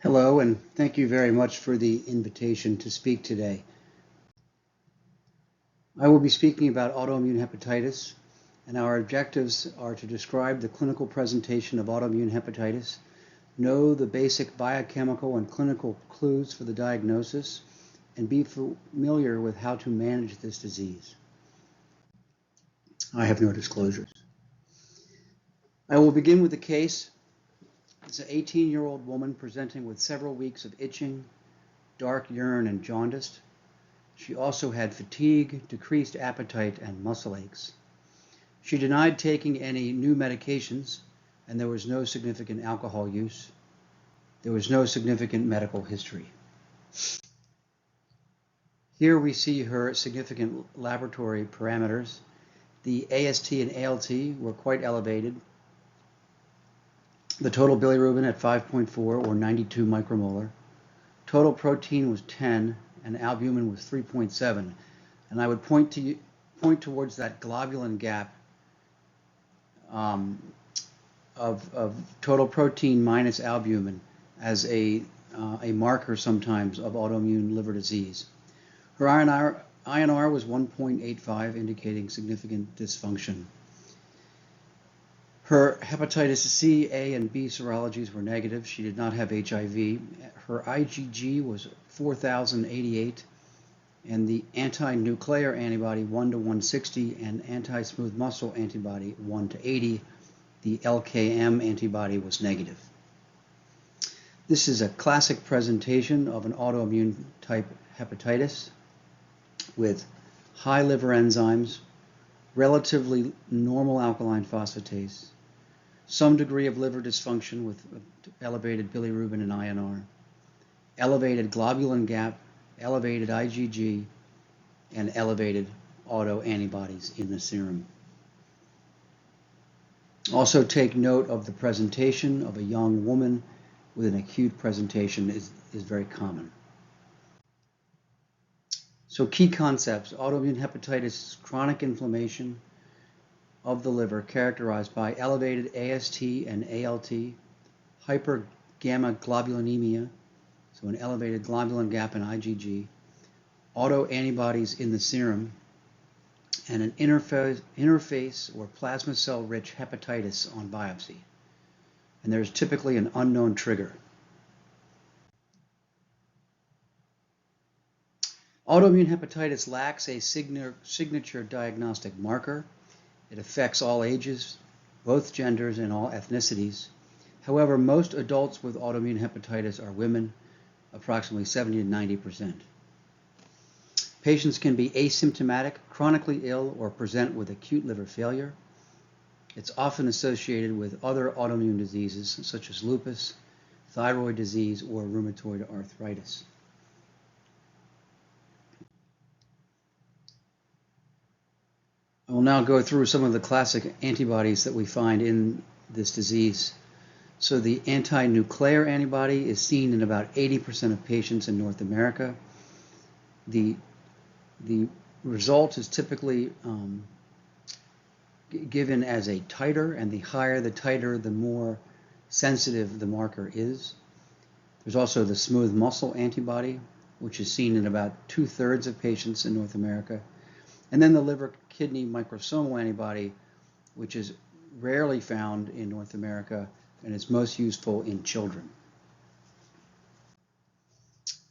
Hello, and thank you very much for the invitation to speak today. I will be speaking about autoimmune hepatitis, and our objectives are to describe the clinical presentation of autoimmune hepatitis, know the basic biochemical and clinical clues for the diagnosis, and be familiar with how to manage this disease. I have no disclosures. I will begin with the case. It's an 18-year-old woman presenting with several weeks of itching, dark urine, and jaundice. She also had fatigue, decreased appetite, and muscle aches. She denied taking any new medications, and there was no significant alcohol use. There was no significant medical history. Here we see her significant laboratory parameters. The AST and ALT were quite elevated. The total bilirubin at 5.4 or 92 micromolar. Total protein was 10 and albumin was 3.7. And I would point towards that globulin gap of total protein minus albumin as a marker sometimes of autoimmune liver disease. Her INR was 1.85, indicating significant dysfunction. Her hepatitis C, A, and B serologies were negative. She did not have HIV. Her IgG was 4,088, and the anti-nuclear antibody 1 to 160, and anti-smooth muscle antibody 1 to 80. The LKM antibody was negative. This is a classic presentation of an autoimmune type hepatitis with high liver enzymes, relatively normal alkaline phosphatase, some degree of liver dysfunction with elevated bilirubin and INR, elevated globulin gap, elevated IgG, and elevated autoantibodies in the serum. Also take note of the presentation of a young woman with an acute presentation is very common. So key concepts: autoimmune hepatitis is chronic inflammation of the liver characterized by elevated AST and ALT, hypergammaglobulinemia, so an elevated globulin gap and IgG, autoantibodies in the serum, and an interface or plasma cell-rich hepatitis on biopsy. And there's typically an unknown trigger. Autoimmune hepatitis lacks a signature diagnostic marker. It affects all ages, both genders, and all ethnicities. However, most adults with autoimmune hepatitis are women, approximately 70 to 90%. Patients can be asymptomatic, chronically ill, or present with acute liver failure. It's often associated with other autoimmune diseases such as lupus, thyroid disease, or rheumatoid arthritis. I will now go through some of the classic antibodies that we find in this disease. So the anti-nuclear antibody is seen in about 80% of patients in North America. The result is typically given as a titer, and the higher the titer, the more sensitive the marker is. There's also the smooth muscle antibody, which is seen in about 2/3 of patients in North America. And then the liver-kidney microsomal antibody, which is rarely found in North America and is most useful in children.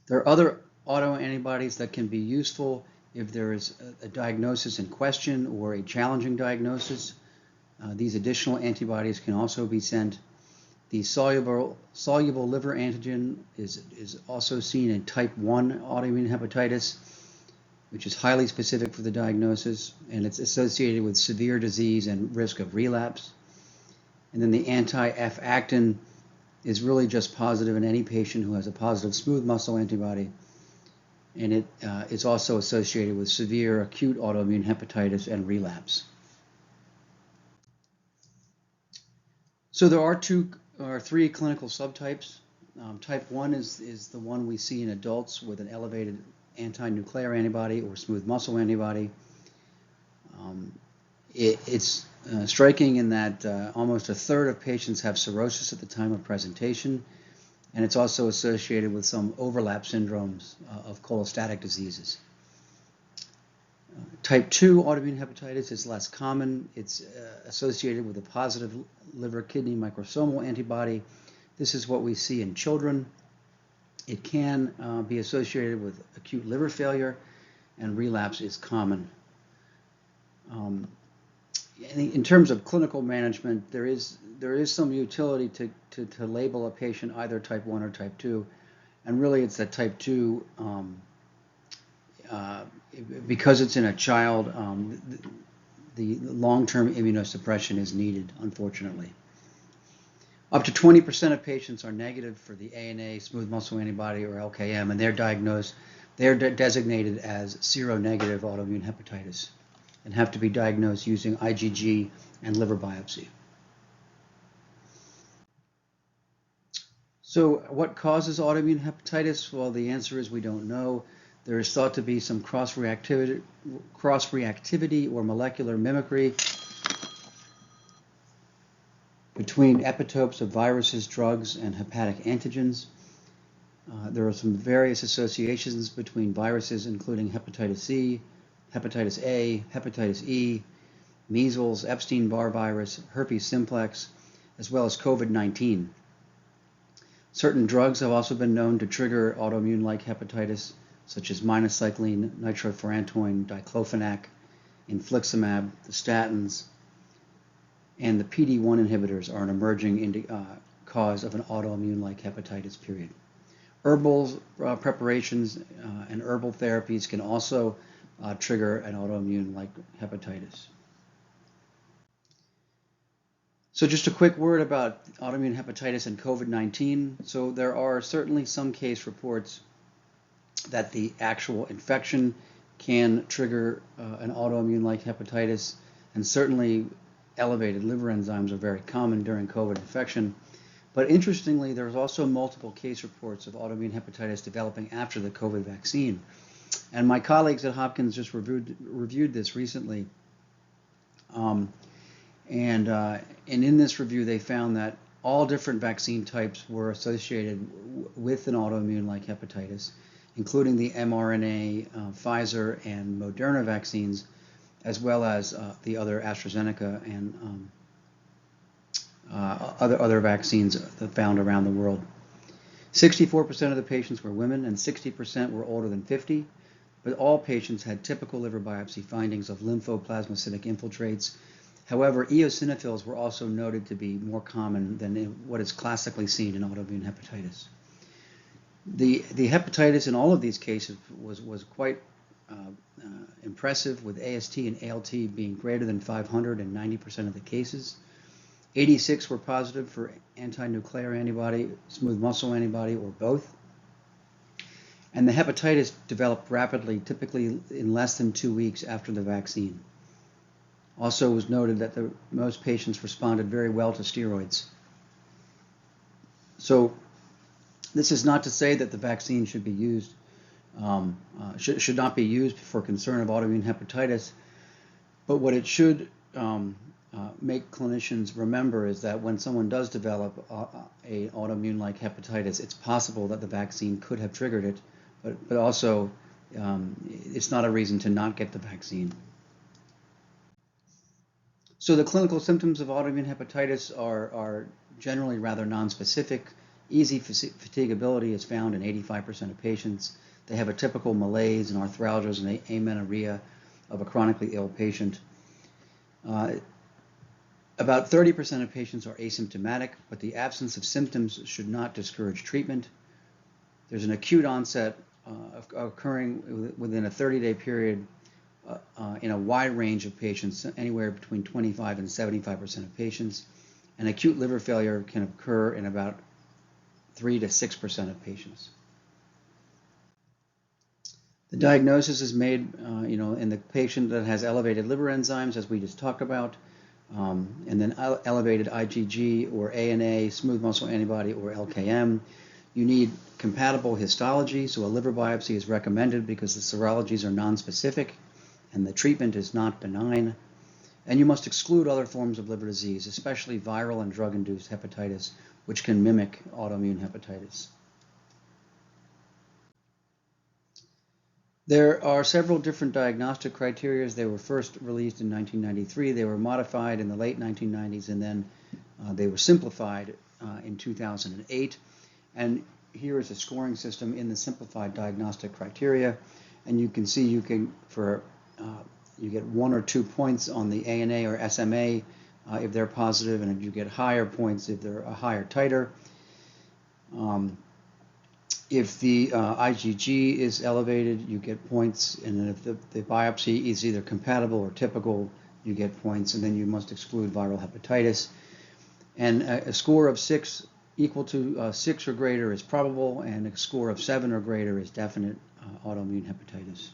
There are other autoantibodies that can be useful if there is a diagnosis in question or a challenging diagnosis. These additional antibodies can also be sent. The soluble liver antigen is also seen in type 1 autoimmune hepatitis, which is highly specific for the diagnosis, and it's associated with severe disease and risk of relapse. And then the anti-F-actin is really just positive in any patient who has a positive smooth muscle antibody, and it is also associated with severe acute autoimmune hepatitis and relapse. So there are three clinical subtypes. Type 1 is the one we see in adults with an elevated anti-nuclear antibody or smooth muscle antibody. It's striking in that almost 1/3 of patients have cirrhosis at the time of presentation, and it's also associated with some overlap syndromes of cholestatic diseases. Type 2 autoimmune hepatitis is less common. It's associated with a positive liver-kidney microsomal antibody. This is what we see in children. It can be associated with acute liver failure, and relapse is common. In terms of clinical management, there is some utility to label a patient either type 1 or type 2, and really it's that type 2, because it's in a child, the long-term immunosuppression is needed, unfortunately. Up to 20% of patients are negative for the ANA, smooth muscle antibody, or LKM, and they're designated as seronegative autoimmune hepatitis and have to be diagnosed using IgG and liver biopsy. So what causes autoimmune hepatitis? Well, the answer is we don't know. There is thought to be some cross-reactivity or molecular mimicry between epitopes of viruses, drugs, and hepatic antigens. There are some various associations between viruses, including hepatitis C, hepatitis A, hepatitis E, measles, Epstein-Barr virus, herpes simplex, as well as COVID-19. Certain drugs have also been known to trigger autoimmune-like hepatitis, such as minocycline, nitrofurantoin, diclofenac, infliximab, the statins, and the PD-1 inhibitors are an emerging cause of an autoimmune-like hepatitis, period. Herbal preparations and herbal therapies can also trigger an autoimmune-like hepatitis. So just a quick word about autoimmune hepatitis and COVID-19. So there are certainly some case reports that the actual infection can trigger an autoimmune-like hepatitis, and certainly elevated liver enzymes are very common during COVID infection. But interestingly, there's also multiple case reports of autoimmune hepatitis developing after the COVID vaccine. And my colleagues at Hopkins just reviewed this recently. And in this review, they found that all different vaccine types were associated with an autoimmune-like hepatitis, including the mRNA, Pfizer and Moderna vaccines, as well as the other AstraZeneca and other vaccines found around the world. 64% of the patients were women and 60% were older than 50, but all patients had typical liver biopsy findings of lymphoplasmacytic infiltrates. However, eosinophils were also noted to be more common than what is classically seen in autoimmune hepatitis. The hepatitis in all of these cases was quite impressive, with AST and ALT being greater than 500 in 90% of the cases. 86 were positive for anti-nuclear antibody, smooth muscle antibody, or both. And the hepatitis developed rapidly, typically in less than 2 weeks after the vaccine. Also, it was noted that most patients responded very well to steroids. So this is not to say that the vaccine should be used, should not be used for concern of autoimmune hepatitis, but what it should make clinicians remember is that when someone does develop a autoimmune-like hepatitis, it's possible that the vaccine could have triggered it, but also it's not a reason to not get the vaccine. So the clinical symptoms of autoimmune hepatitis are generally rather nonspecific. Easy fatigability is found in 85% of patients. They have a typical malaise and arthralgias and amenorrhea of a chronically ill patient. About 30% of patients are asymptomatic, but the absence of symptoms should not discourage treatment. There's an acute onset occurring within a 30-day period in a wide range of patients, anywhere between 25 and 75% of patients. And acute liver failure can occur in about 3 to 6% of patients. The diagnosis is made, in the patient that has elevated liver enzymes, as we just talked about, and then elevated IgG or ANA, smooth muscle antibody, or LKM. You need compatible histology, so a liver biopsy is recommended because the serologies are nonspecific and the treatment is not benign. And you must exclude other forms of liver disease, especially viral and drug-induced hepatitis, which can mimic autoimmune hepatitis. There are several different diagnostic criteria. They were first released in 1993. They were modified in the late 1990s, and then they were simplified in 2008. And here is a scoring system in the simplified diagnostic criteria. And you can see you get 1 or 2 points on the ANA or SMA if they're positive, and you get higher points if they're a higher titer. If the IgG is elevated, you get points, and then if the biopsy is either compatible or typical, you get points, and then you must exclude viral hepatitis. And a score of 6 equal to 6 or greater is probable, and a score of 7 or greater is definite autoimmune hepatitis.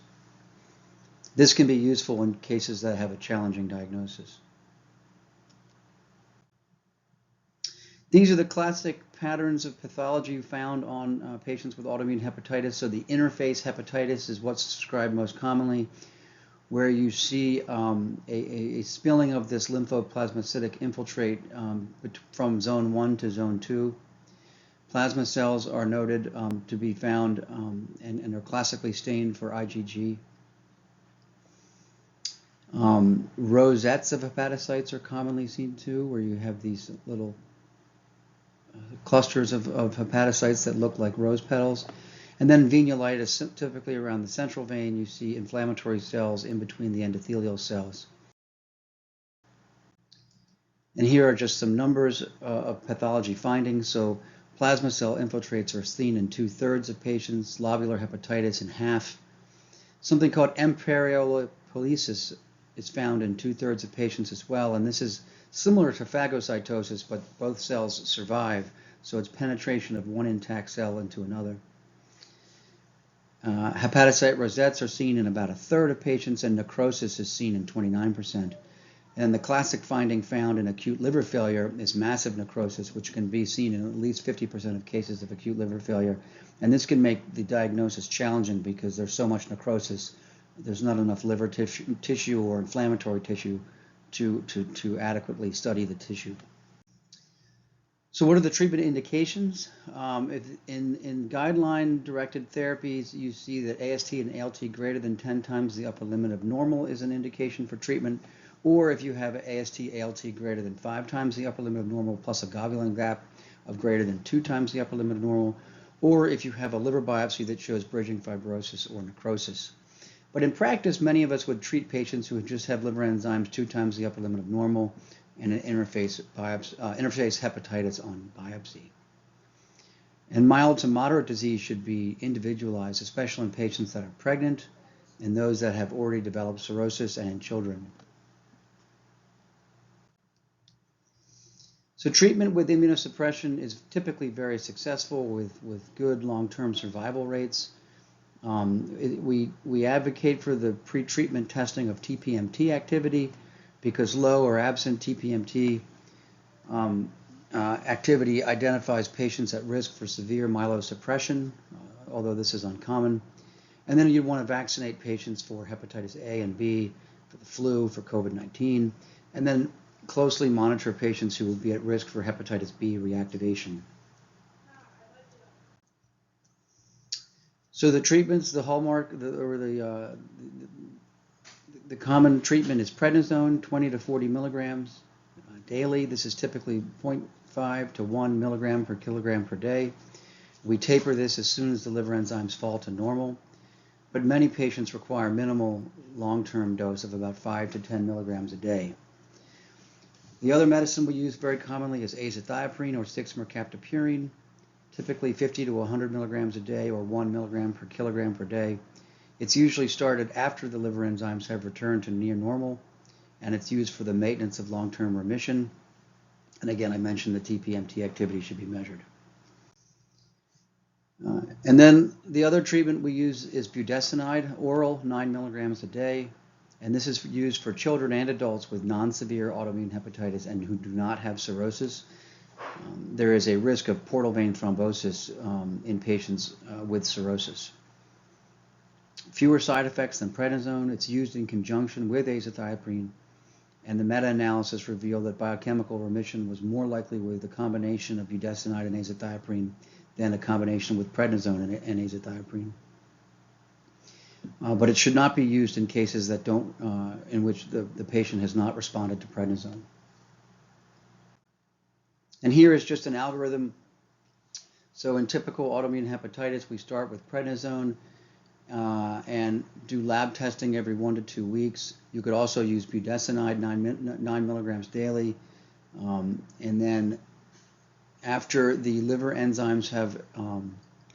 This can be useful in cases that have a challenging diagnosis. These are the classic patterns of pathology found on patients with autoimmune hepatitis. So the interface hepatitis is what's described most commonly, where you see a spilling of this lymphoplasmacytic infiltrate from zone 1 to zone 2. Plasma cells are noted to be found and are classically stained for IgG. Rosettes of hepatocytes are commonly seen too, where you have these little clusters of hepatocytes that look like rose petals. And then venulitis, typically around the central vein, you see inflammatory cells in between the endothelial cells. And here are just some numbers of pathology findings. So plasma cell infiltrates are seen in 2/3 of patients, lobular hepatitis in half. Something called emperiolopoiesis is found in 2/3 of patients as well, and this is similar to phagocytosis, but both cells survive, so it's penetration of one intact cell into another. Hepatocyte rosettes are seen in about 1/3 of patients, and necrosis is seen in 29%. And the classic finding found in acute liver failure is massive necrosis, which can be seen in at least 50% of cases of acute liver failure. And this can make the diagnosis challenging because there's so much necrosis, there's not enough liver tissue or inflammatory tissue to adequately study the tissue. So what are the treatment indications? In guideline-directed therapies, you see that AST and ALT greater than 10 times the upper limit of normal is an indication for treatment, or if you have AST, ALT greater than 5 times the upper limit of normal plus a globulin gap of greater than 2 times the upper limit of normal, or if you have a liver biopsy that shows bridging fibrosis or necrosis. But in practice, many of us would treat patients who just have liver enzymes 2 times the upper limit of normal and an interface hepatitis on biopsy. And mild to moderate disease should be individualized, especially in patients that are pregnant and those that have already developed cirrhosis and in children. So treatment with immunosuppression is typically very successful with good long-term survival rates. We advocate for the pre-treatment testing of TPMT activity because low or absent TPMT activity identifies patients at risk for severe myelosuppression, although this is uncommon. And then you want to vaccinate patients for hepatitis A and B, for the flu, for COVID-19, and then closely monitor patients who will be at risk for hepatitis B reactivation. So the treatments, the hallmark, the common treatment is prednisone, 20 to 40 milligrams daily. This is typically 0.5 to 1 milligram per kilogram per day. We taper this as soon as the liver enzymes fall to normal, but many patients require minimal long-term dose of about 5 to 10 milligrams a day. The other medicine we use very commonly is azathioprine or 6-mercaptopurine, typically 50 to 100 milligrams a day or 1 milligram per kilogram per day. It's usually started after the liver enzymes have returned to near normal, and it's used for the maintenance of long-term remission. And again, I mentioned the TPMT activity should be measured. And then the other treatment we use is budesonide, oral, 9 milligrams a day. And this is used for children and adults with non-severe autoimmune hepatitis and who do not have cirrhosis. There is a risk of portal vein thrombosis in patients with cirrhosis. Fewer side effects than prednisone. It's used in conjunction with azathioprine. And the meta-analysis revealed that biochemical remission was more likely with a combination of budesonide and azathioprine than a combination with prednisone and azathioprine. But it should not be used in cases that don't, in which the patient has not responded to prednisone. And here is just an algorithm. So in typical autoimmune hepatitis, we start with prednisone and do lab testing every 1 to 2 weeks. You could also use budesonide, 9 milligrams daily. And then after the liver enzymes have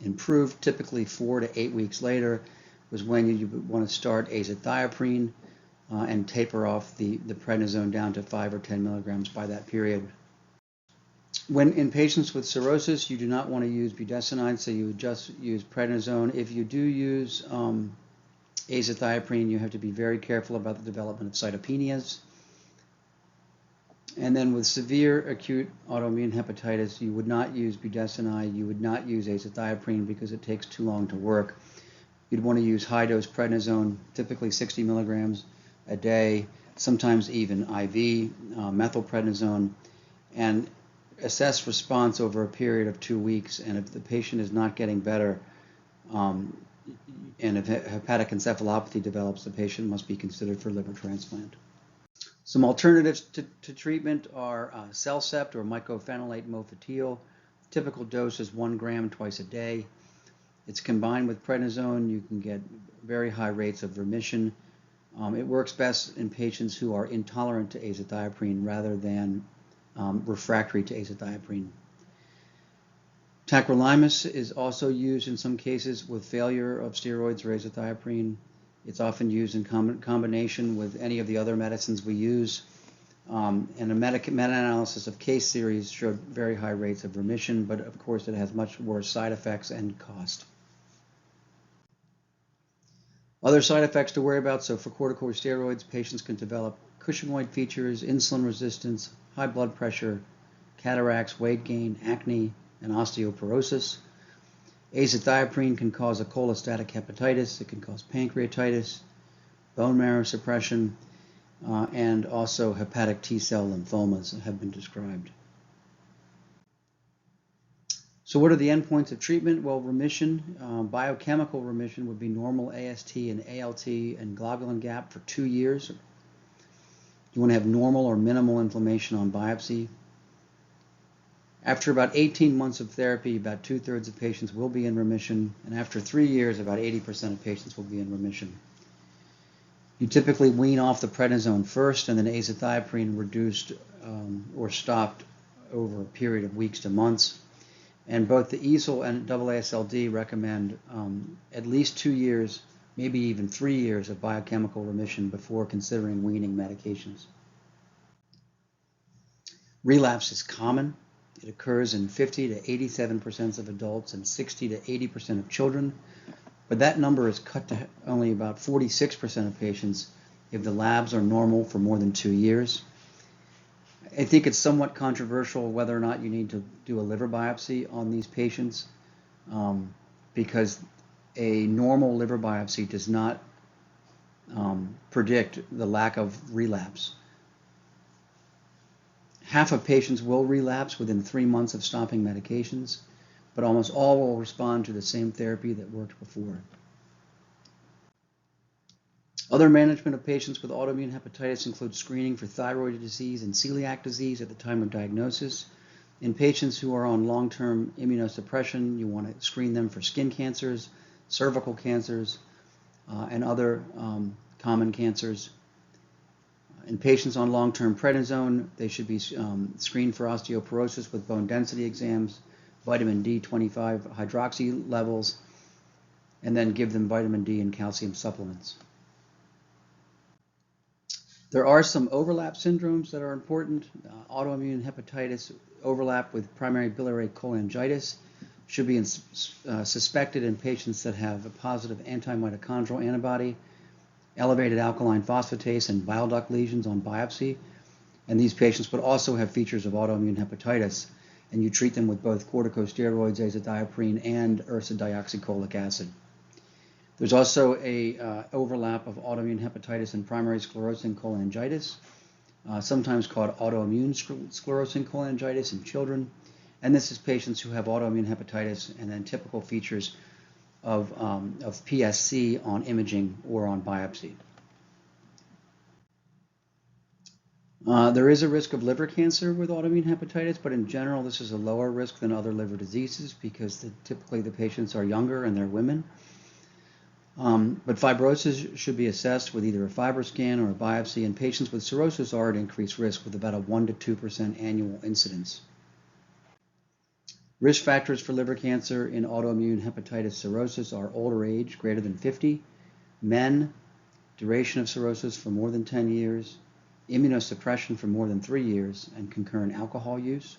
improved, typically 4 to 8 weeks later, was when you want to start azathioprine and taper off the prednisone down to 5 or 10 milligrams by that period. When in patients with cirrhosis, you do not want to use budesonide, so you would just use prednisone. If you do use azathioprine, you have to be very careful about the development of cytopenias. And then with severe acute autoimmune hepatitis, you would not use budesonide, you would not use azathioprine because it takes too long to work. You'd want to use high-dose prednisone, typically 60 milligrams a day, sometimes even IV, methylprednisone, and assess response over a period of 2 weeks. And if the patient is not getting better, and if hepatic encephalopathy develops, the patient must be considered for liver transplant. Some alternatives to treatment are Celcept or mycophenolate mofetil. Typical dose is 1 gram twice a day. It's combined with prednisone. You can get very high rates of remission. It works best in patients who are intolerant to azathioprine rather than refractory to azathioprine. Tacrolimus is also used in some cases with failure of steroids or azathioprine. It's often used in combination with any of the other medicines we use. And a meta-analysis of case series showed very high rates of remission, but of course it has much worse side effects and cost. Other side effects to worry about, so for corticosteroids, patients can develop Cushingoid features, insulin resistance, high blood pressure, cataracts, weight gain, acne, and osteoporosis. Azathioprine can cause a cholestatic hepatitis. It can cause pancreatitis, bone marrow suppression, and also hepatic T-cell lymphomas have been described. So what are the endpoints of treatment? Well, remission, biochemical remission would be normal AST and ALT and globulin gap for 2 years. You want to have normal or minimal inflammation on biopsy. After about 18 months of therapy, about 2/3 of patients will be in remission, and after 3 years, about 80% of patients will be in remission. You typically wean off the prednisone first, and then azathioprine reduced or stopped over a period of weeks to months. And both the EASL and AASLD recommend at least 2 years, maybe even 3 years of biochemical remission before considering weaning medications. Relapse is common. It occurs in 50 to 87% of adults and 60 to 80% of children, but that number is cut to only about 46% of patients if the labs are normal for more than 2 years. I think it's somewhat controversial whether or not you need to do a liver biopsy on these patients because a normal liver biopsy does not predict the lack of relapse. Half of patients will relapse within 3 months of stopping medications, but almost all will respond to the same therapy that worked before. Other management of patients with autoimmune hepatitis includes screening for thyroid disease and celiac disease at the time of diagnosis. In patients who are on long-term immunosuppression, you want to screen them for skin cancers, cervical cancers, and other common cancers. In patients on long-term prednisone, they should be screened for osteoporosis with bone density exams, vitamin D25 hydroxy levels, and then give them vitamin D and calcium supplements. There are some overlap syndromes that are important. Autoimmune hepatitis overlap with primary biliary cholangitis should be suspected in patients that have a positive anti-mitochondrial antibody, elevated alkaline phosphatase, and bile duct lesions on biopsy. And these patients would also have features of autoimmune hepatitis, and you treat them with both corticosteroids, azathioprine, and ursodeoxycholic acid. There's also a overlap of autoimmune hepatitis and primary sclerosing cholangitis. sometimes called autoimmune sclerosing cholangitis in children. And this is patients who have autoimmune hepatitis and then typical features of PSC on imaging or on biopsy. There is a risk of liver cancer with autoimmune hepatitis, but in general, this is a lower risk than other liver diseases because typically the patients are younger and they're women. But fibrosis should be assessed with either a FibroScan or a biopsy, and patients with cirrhosis are at increased risk with about a 1 to 2% annual incidence. Risk factors for liver cancer in autoimmune hepatitis cirrhosis are older age, greater than 50, men, duration of cirrhosis for more than 10 years, immunosuppression for more than 3 years, and concurrent alcohol use.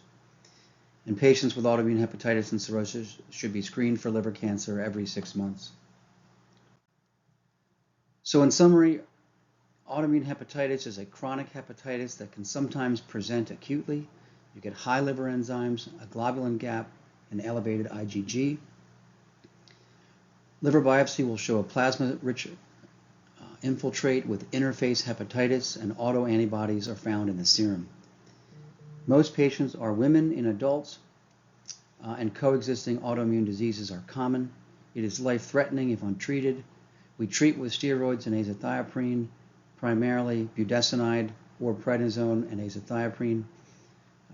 And patients with autoimmune hepatitis and cirrhosis should be screened for liver cancer every 6 months. So in summary, autoimmune hepatitis is a chronic hepatitis that can sometimes present acutely. You get high liver enzymes, a globulin gap, and elevated IgG. Liver biopsy will show a plasma-rich infiltrate with interface hepatitis, and autoantibodies are found in the serum. Most patients are women in adults, and coexisting autoimmune diseases are common. It is life-threatening if untreated. We treat with steroids and azathioprine, primarily budesonide or prednisone and azathioprine.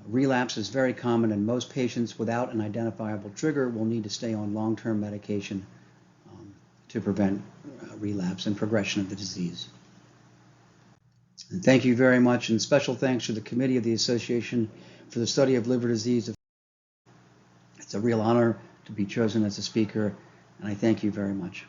Relapse is very common, and most patients without an identifiable trigger will need to stay on long-term medication to prevent relapse and progression of the disease. And thank you very much, and special thanks to the Committee of the Association for the Study of Liver Disease. It's a real honor to be chosen as a speaker, and I thank you very much.